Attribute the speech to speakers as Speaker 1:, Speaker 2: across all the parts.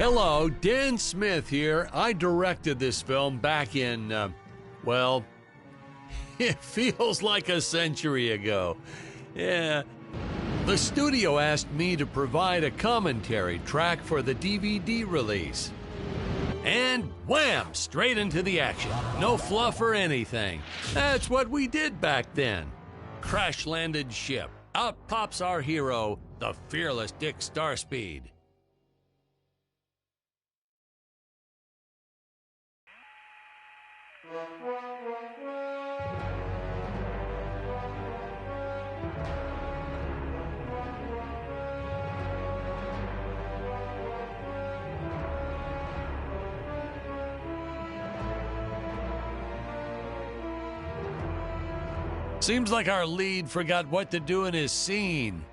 Speaker 1: Hello, Dan Smith here. I directed this film back in, well, it feels like a century ago. Yeah. The studio asked me to provide a commentary track for the DVD release. And wham! Straight into the action. No fluff or anything. That's what we did back then. Crash-landed ship. Out pops our hero, the fearless Dick Starspeed. Seems like our lead forgot what to do in his scene.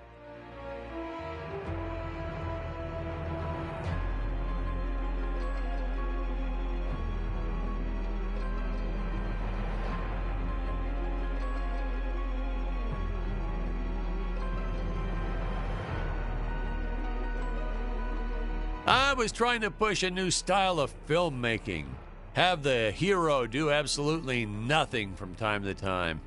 Speaker 1: I was trying to push a new style of filmmaking. Have the hero do absolutely nothing from time to time.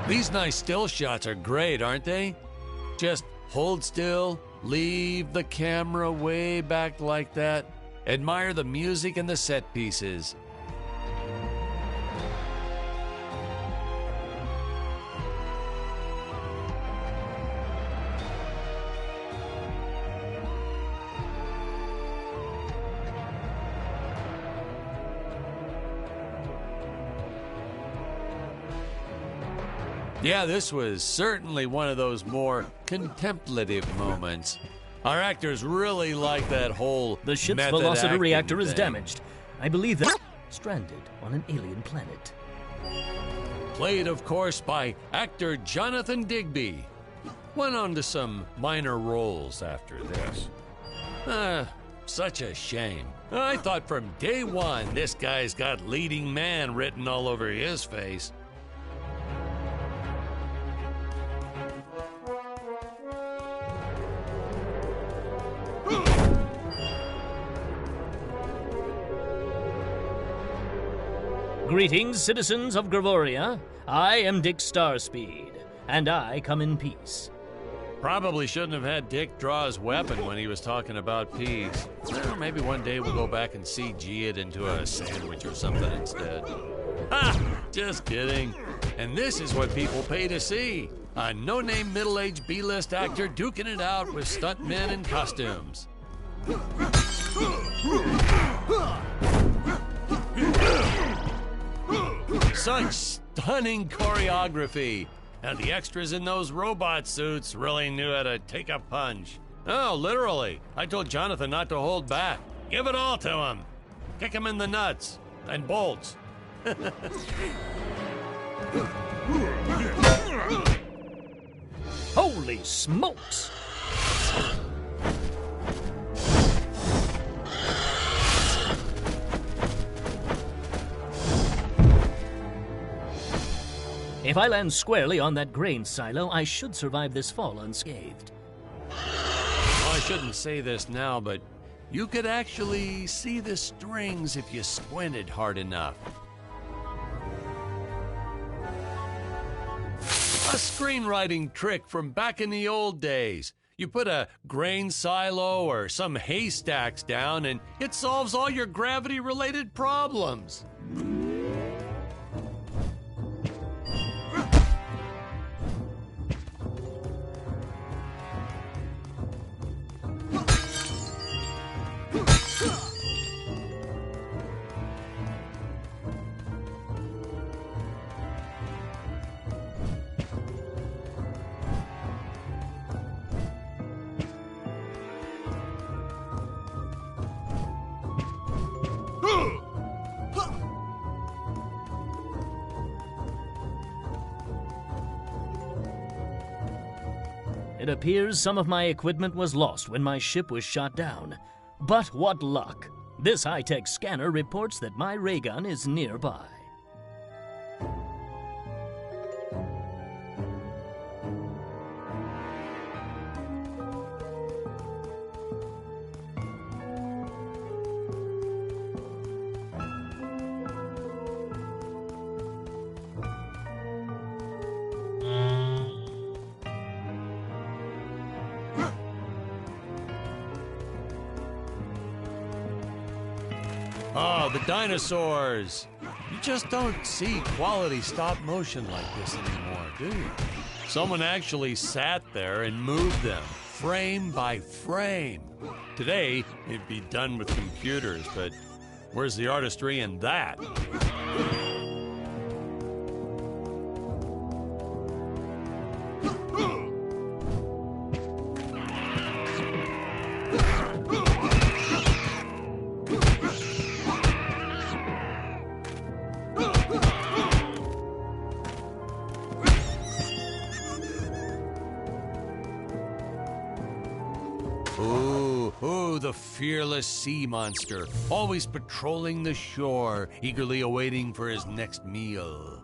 Speaker 1: These nice still shots are great, aren't they? Just hold still, leave the camera way back like that, admire the music and the set pieces. Yeah, this was certainly one of those more contemplative moments. Our actors really like that whole
Speaker 2: The ship's velocity reactor is damaged. I believe that stranded on an alien planet.
Speaker 1: Played, of course, by actor Jonathan Digby. Went on to some minor roles after this. Such a shame. I thought from day one this guy's got leading man written all over his face.
Speaker 2: Greetings, citizens of Gravoria. I am Dick Starspeed, and I come in peace.
Speaker 1: Probably shouldn't have had Dick draw his weapon when he was talking about peace. Well, maybe one day we'll go back and CG it into a sandwich or something instead. Ha! Just kidding. And this is what people pay to see. A no-name middle-aged B-list actor duking it out with stuntmen in costumes. Such stunning choreography. And the extras in those robot suits really knew how to take a punch. Oh, literally. I told Jonathan not to hold back. Give it all to him. Kick him in the nuts and bolts.
Speaker 2: Holy smokes! If I land squarely on that grain silo, I should survive this fall unscathed.
Speaker 1: Well, I shouldn't say this now, but you could actually see the strings if you squinted hard enough. A screenwriting trick from back in the old days. You put a grain silo or some haystacks down and it solves all your gravity-related problems.
Speaker 2: It appears some of my equipment was lost when my ship was shot down. But what luck! This high-tech scanner reports that my ray gun is nearby.
Speaker 1: Oh, the dinosaurs! You just don't see quality stop motion like this anymore, do you? Someone actually sat there and moved them, frame by frame. Today, it'd be done with computers, but where's the artistry in that? Ooh, the fearless sea monster, always patrolling the shore, eagerly awaiting for his next meal.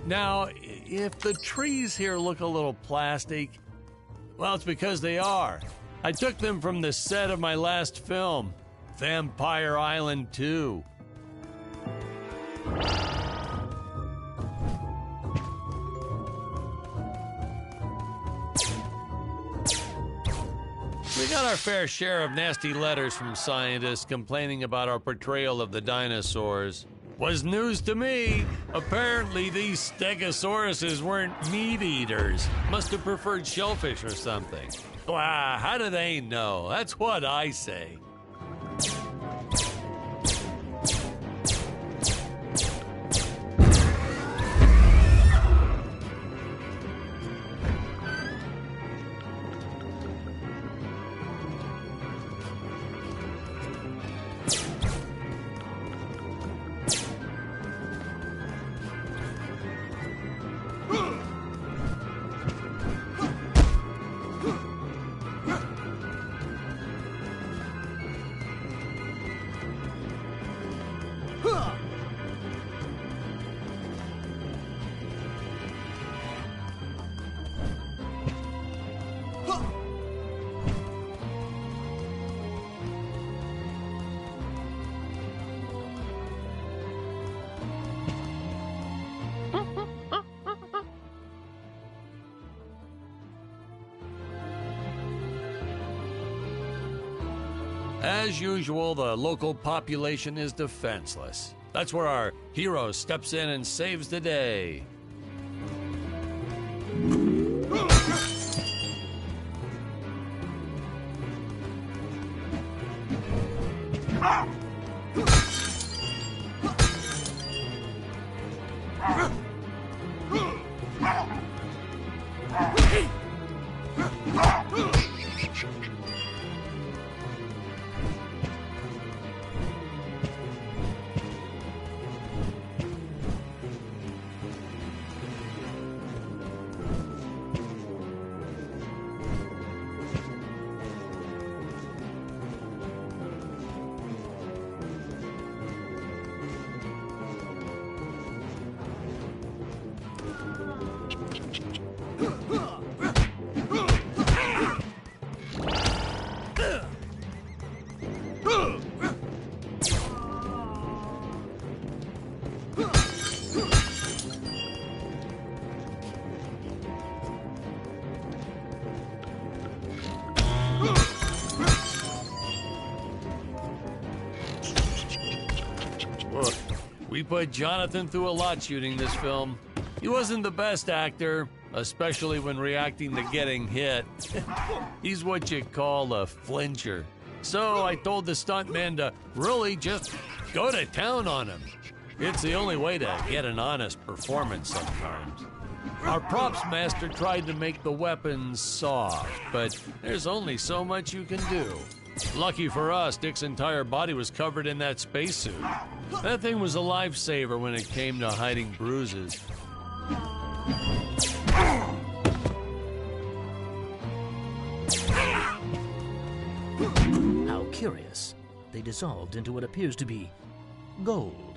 Speaker 1: Now, if the trees here look a little plastic, well, it's because they are. I took them from the set of my last film, Vampire Island 2. We got our fair share of nasty letters from scientists complaining about our portrayal of the dinosaurs. Was news to me. Apparently, these stegosauruses weren't meat eaters. Must have preferred shellfish or something. Wow, how do they know? That's what I say. As usual, the local population is defenseless. That's where our hero steps in and saves the day. We put Jonathan through a lot shooting this film. He wasn't the best actor, especially when reacting to getting hit. He's what you call a flincher. So I told the stuntman to really just go to town on him. It's the only way to get an honest performance sometimes. Our props master tried to make the weapons soft, but there's only so much you can do. Lucky for us, Dick's entire body was covered in that spacesuit. That thing was a lifesaver when it came to hiding bruises.
Speaker 2: How curious. They dissolved into what appears to be gold.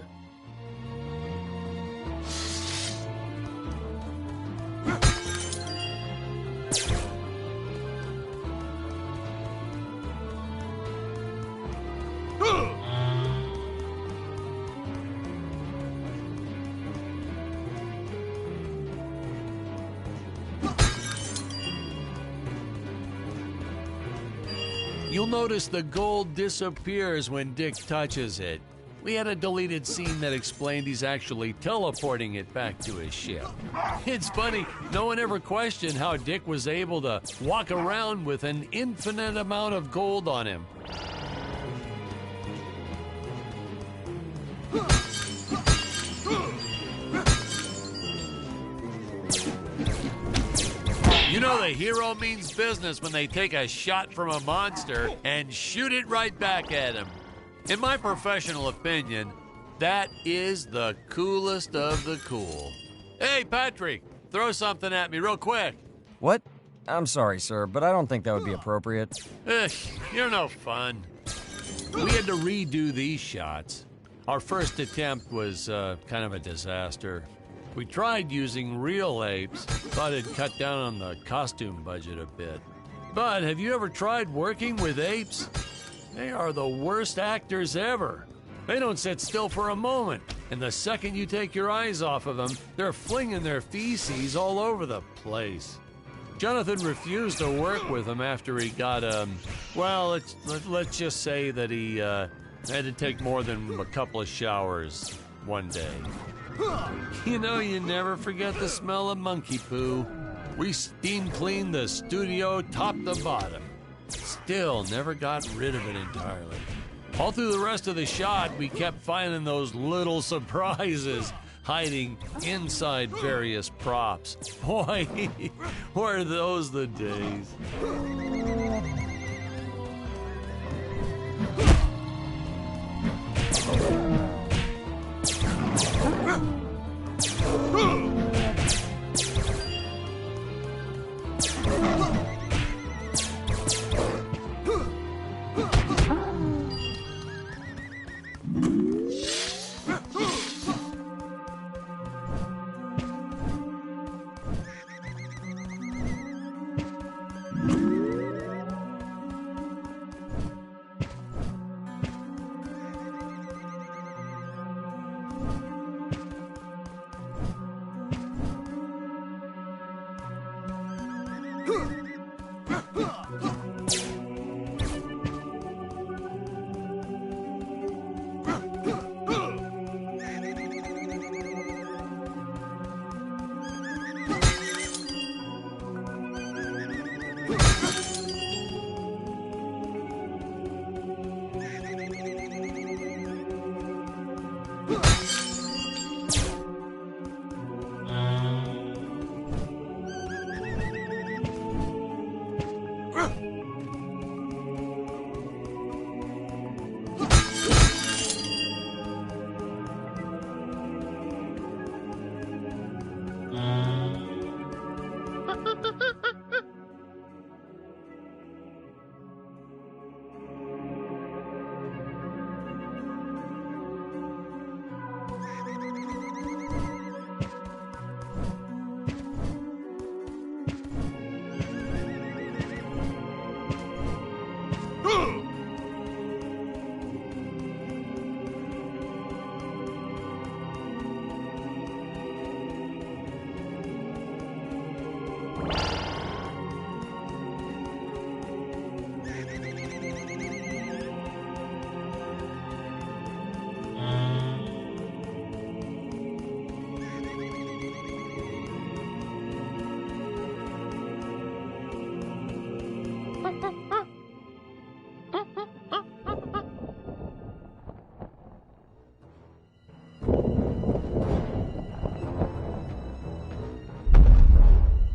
Speaker 1: You'll notice the gold disappears when Dick touches it. We had a deleted scene that explained he's actually teleporting it back to his ship. It's funny, no one ever questioned how Dick was able to walk around with an infinite amount of gold on him. You know the hero means business when they take a shot from a monster and shoot it right back at him. In my professional opinion, that is the coolest of the cool. Hey, Patrick, throw something at me real quick.
Speaker 3: What? I'm sorry, sir, but I don't think that would be appropriate.
Speaker 1: You're no fun. We had to redo these shots. Our first attempt was kind of a disaster. We tried using real apes, thought it'd cut down on the costume budget a bit. But have you ever tried working with apes? They are the worst actors ever. They don't sit still for a moment, and the second you take your eyes off of them, they're flinging their feces all over the place. Jonathan refused to work with them after he got, let's just say that he had to take more than a couple of showers one day. You know, you never forget the smell of monkey poo. We steam cleaned the studio top to bottom. Still never got rid of it entirely. All through the rest of the shot, we kept finding those little surprises hiding inside various props. Boy, were those the days.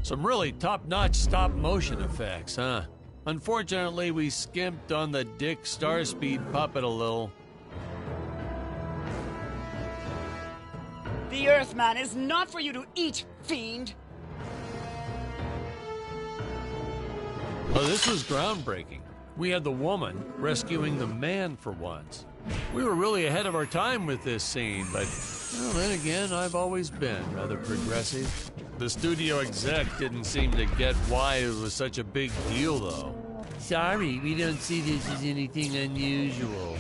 Speaker 1: Some really top-notch stop-motion effects, huh? Unfortunately, we skimped on the Dick Starspeed puppet a little.
Speaker 4: The Earthman is not for you to eat, fiend!
Speaker 1: Oh, this was groundbreaking. We had the woman rescuing the man for once. We were really ahead of our time with this scene, but well, then again, I've always been rather progressive. The studio exec didn't seem to get why it was such a big deal, though. Sorry, we don't see this as anything unusual.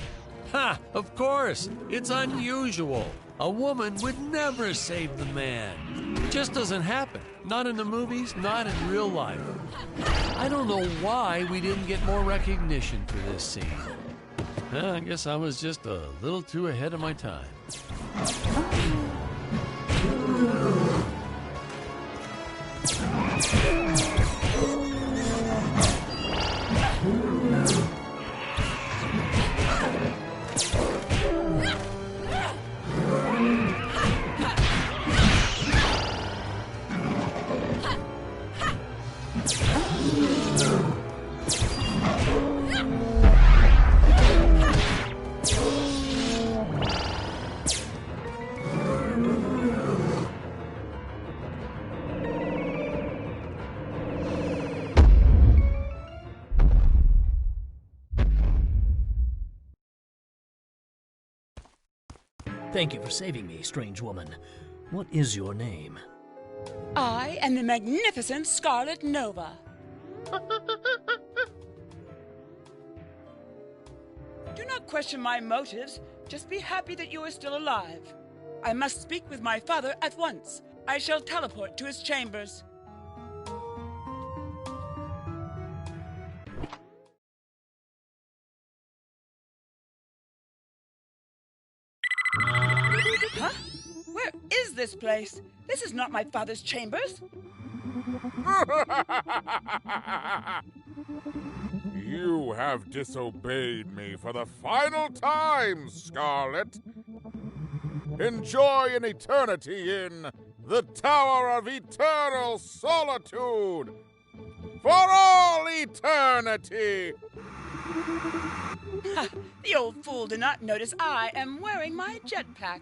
Speaker 1: Ha! Of course! It's unusual! A woman would never save the man. It just doesn't happen. Not in the movies, not in real life. I don't know why we didn't get more recognition for this scene. I guess I was just a little too ahead of my time.
Speaker 2: Thank you for saving me, strange woman. What is your name?
Speaker 4: I am the magnificent Scarlet Nova. Do not question my motives. Just be happy that you are still alive. I must speak with my father at once. I shall teleport to his chambers. Huh? Where is this place? This is not my father's chambers.
Speaker 5: You have disobeyed me for the final time, Scarlet. Enjoy an eternity in the Tower of Eternal Solitude for all eternity.
Speaker 4: The old fool did not notice I am wearing my jetpack.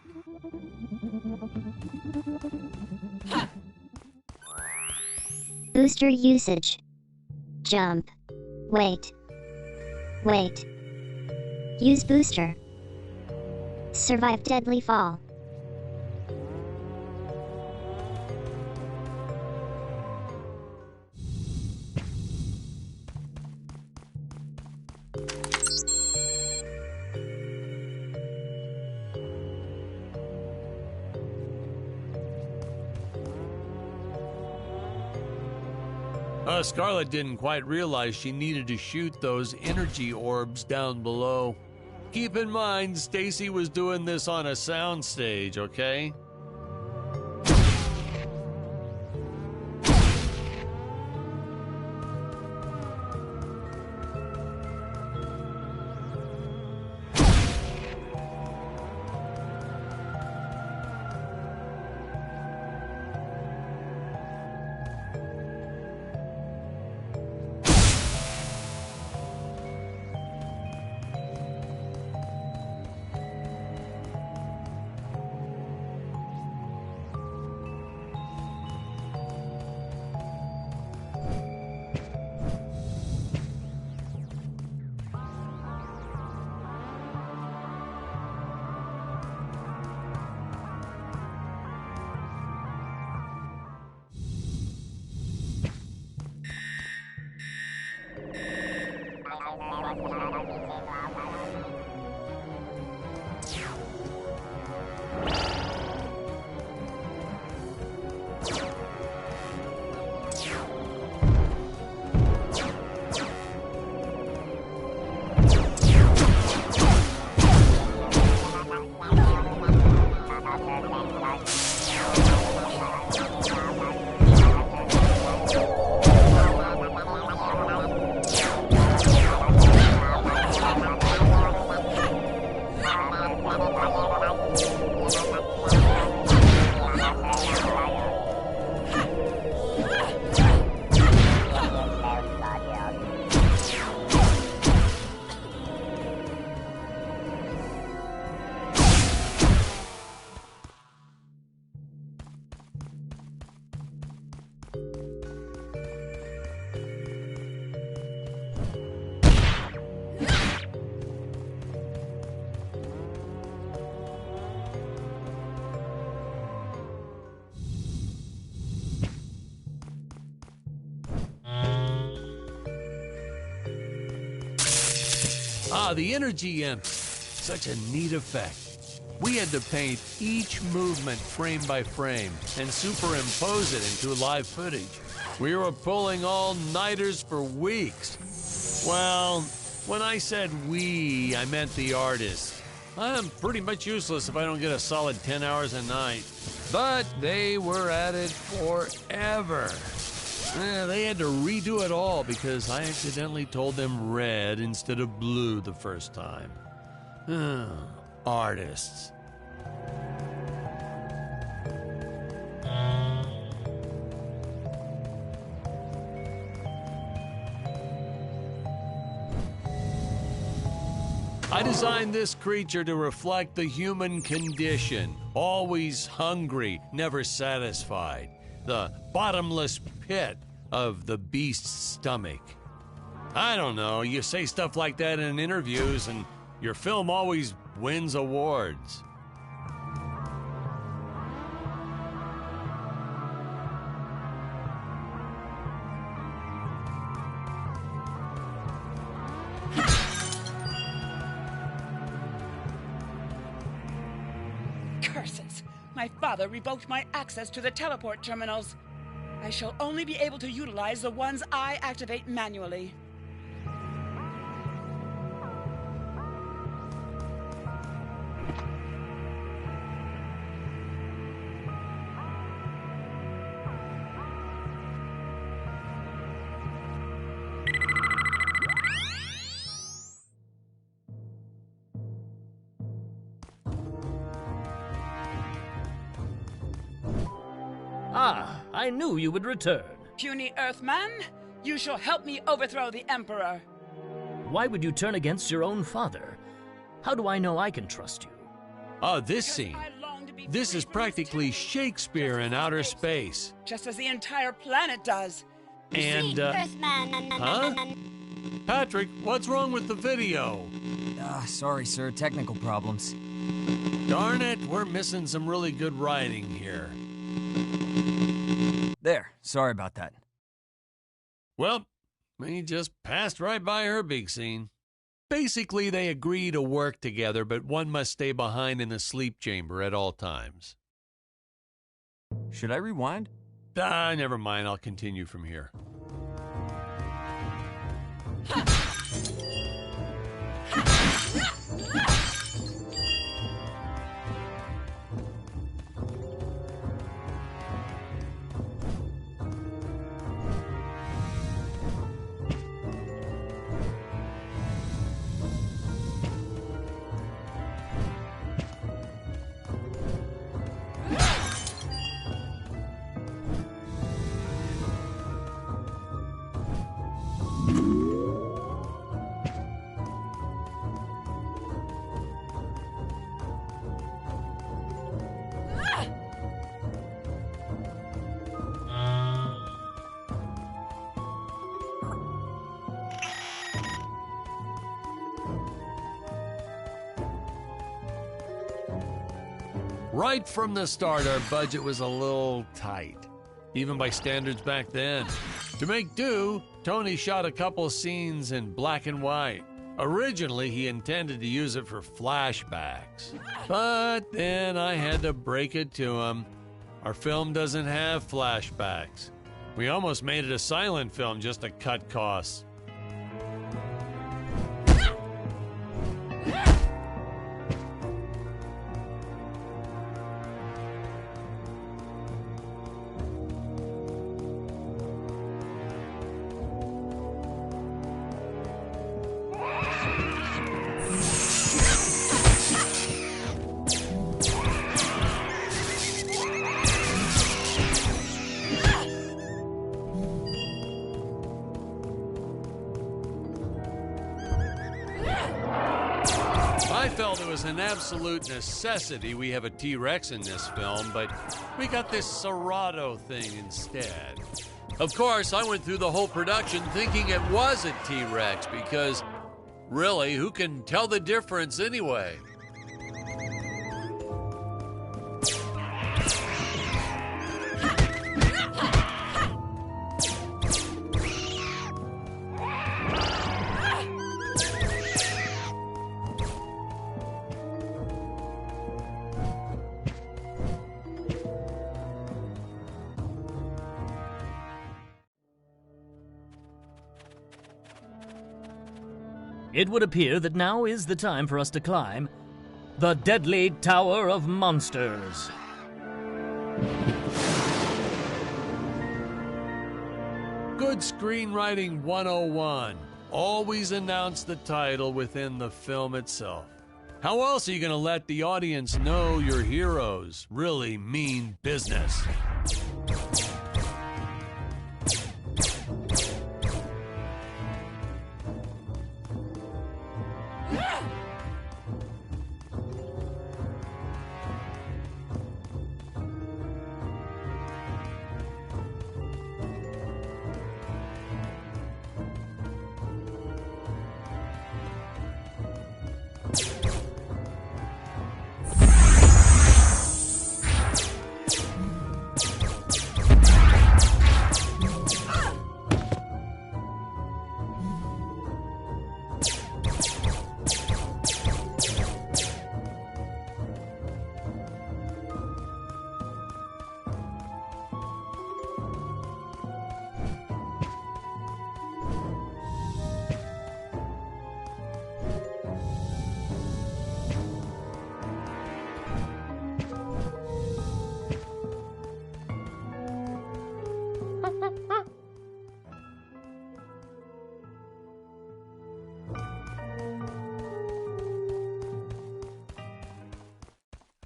Speaker 6: Booster usage. Jump. Wait. Wait. Use booster. Survive deadly fall.
Speaker 1: Scarlet didn't quite realize she needed to shoot those energy orbs down below. Keep in mind, Stacy was doing this on a soundstage, okay? The energy imp. Such a neat effect. We had to paint each movement frame by frame and superimpose it into live footage. We were pulling all-nighters for weeks. Well, when I said we, I meant the artists. I'm pretty much useless if I don't get a solid 10 hours a night. But they were at it forever. They had to redo it all because I accidentally told them red instead of blue the first time. Artists. I designed this creature to reflect the human condition. Always hungry, never satisfied. The bottomless pit of the beast's stomach. I don't know, you say stuff like that in interviews and your film always wins awards.
Speaker 4: Curses! My father revoked my access to the teleport terminals. I shall only be able to utilize the ones I activate manually.
Speaker 2: I knew you would return.
Speaker 4: Puny Earthman, you shall help me overthrow the Emperor.
Speaker 2: Why would you turn against your own father? How do I know I can trust you?
Speaker 1: This scene. This is practically Shakespeare in outer space.
Speaker 4: Just as the entire planet does.
Speaker 1: And, huh? Patrick, what's wrong with the video?
Speaker 3: Sorry, sir. Technical problems.
Speaker 1: Darn it, we're missing some really good writing here.
Speaker 3: There. Sorry about that.
Speaker 1: Well, we just passed right by her big scene. Basically, they agree to work together, but one must stay behind in the sleep chamber at all times.
Speaker 3: Should I rewind?
Speaker 1: Never mind. I'll continue from here. Right from the start, our budget was a little tight, even by standards back then. To make do, Tony shot a couple scenes in black and white. Originally, he intended to use it for flashbacks. But then I had to break it to him. Our film doesn't have flashbacks. We almost made it a silent film just to cut costs. I felt it was an absolute necessity we have a T-Rex in this film, but we got this Serato thing instead. Of course, I went through the whole production thinking it was a T-Rex because, really, who can tell the difference anyway?
Speaker 2: it would appear that now is the time for us to climb the deadly Tower of Monsters.
Speaker 1: Good screenwriting 101. Always announce the title within the film itself. How else are you going to let the audience know your heroes really mean business?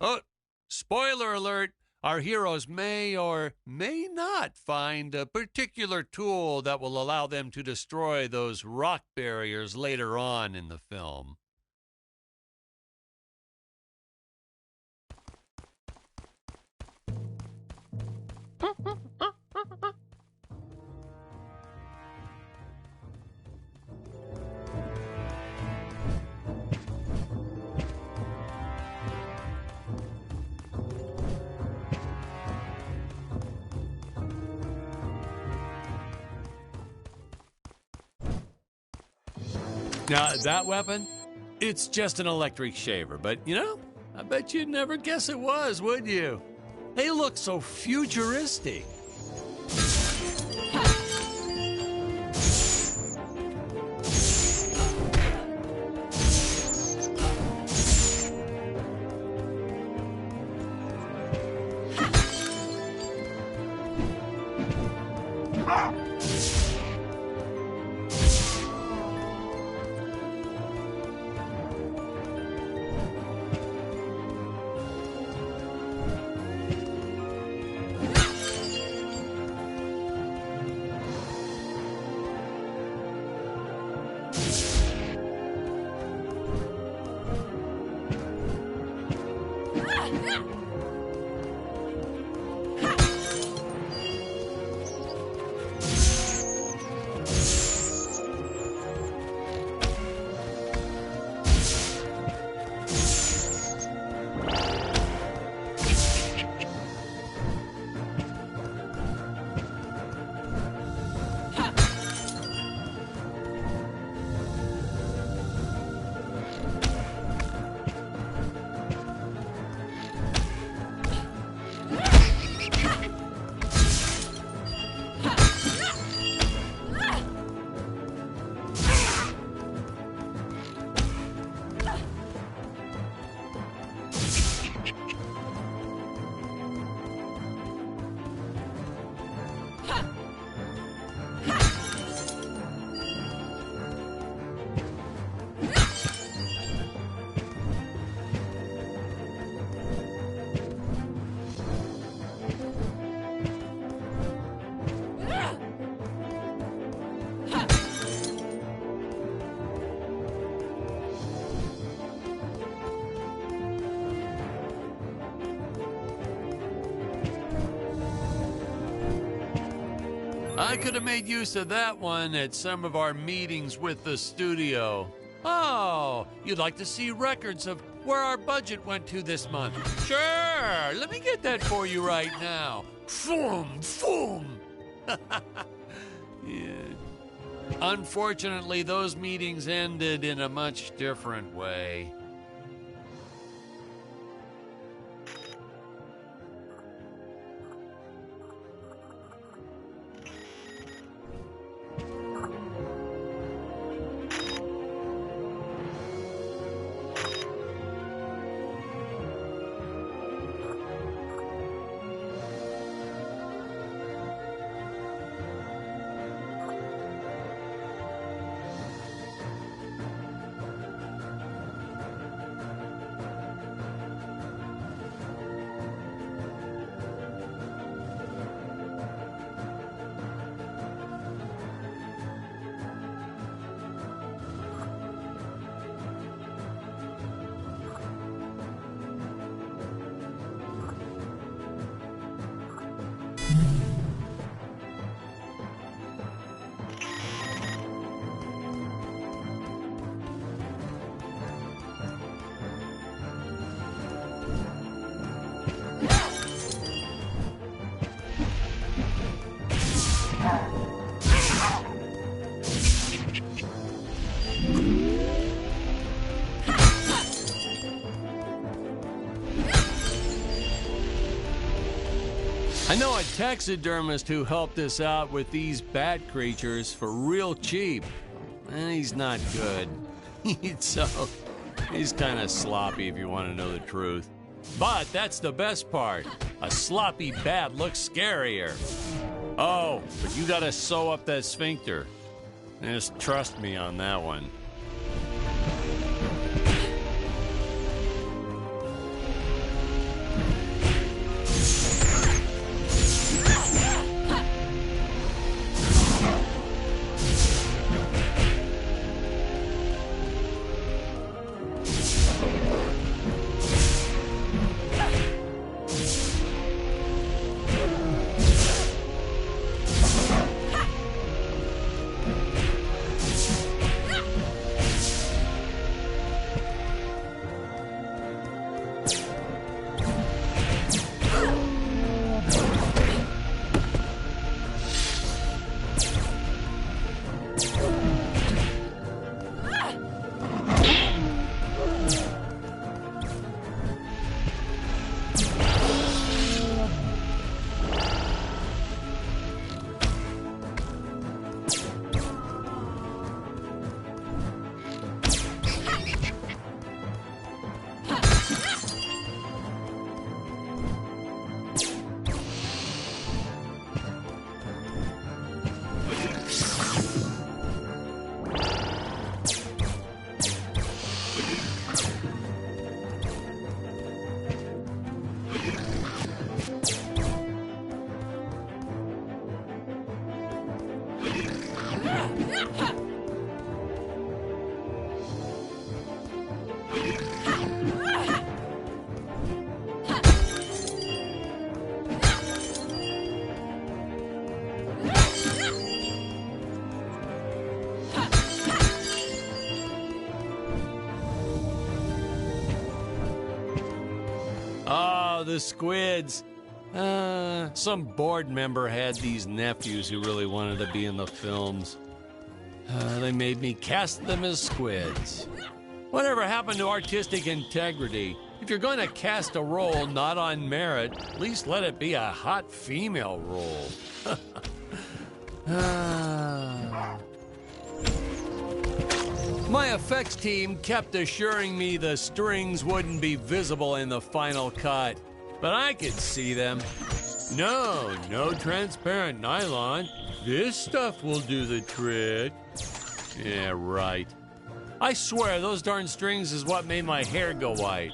Speaker 1: Oh, spoiler alert, our heroes may or may not find a particular tool that will allow them to destroy those rock barriers later on in the film. Now, that weapon, it's just an electric shaver, but, you know, I bet you'd never guess it was, would you? They look so futuristic. I could have made use of that one at some of our meetings with the studio. Oh, you'd like to see records of where our budget went to this month? Sure, let me get that for you right now. Boom, boom. Yeah. Unfortunately, those meetings ended in a much different way. I know a taxidermist who helped us out with these bat creatures for real cheap. He's not good. He's kind of sloppy if you want to know the truth. But that's the best part. A sloppy bat looks scarier. Oh, but you gotta sew up that sphincter. Just trust me on that one. Oh, the squids. Some board member had these nephews who really wanted to be in the films. They made me cast them as squids. Whatever happened to artistic integrity? If you're going to cast a role not on merit, at least let it be a hot female role. My effects team kept assuring me the strings wouldn't be visible in the final cut, but I could see them. No transparent nylon. This stuff will do the trick. Yeah, right. I swear those darn strings is what made my hair go white.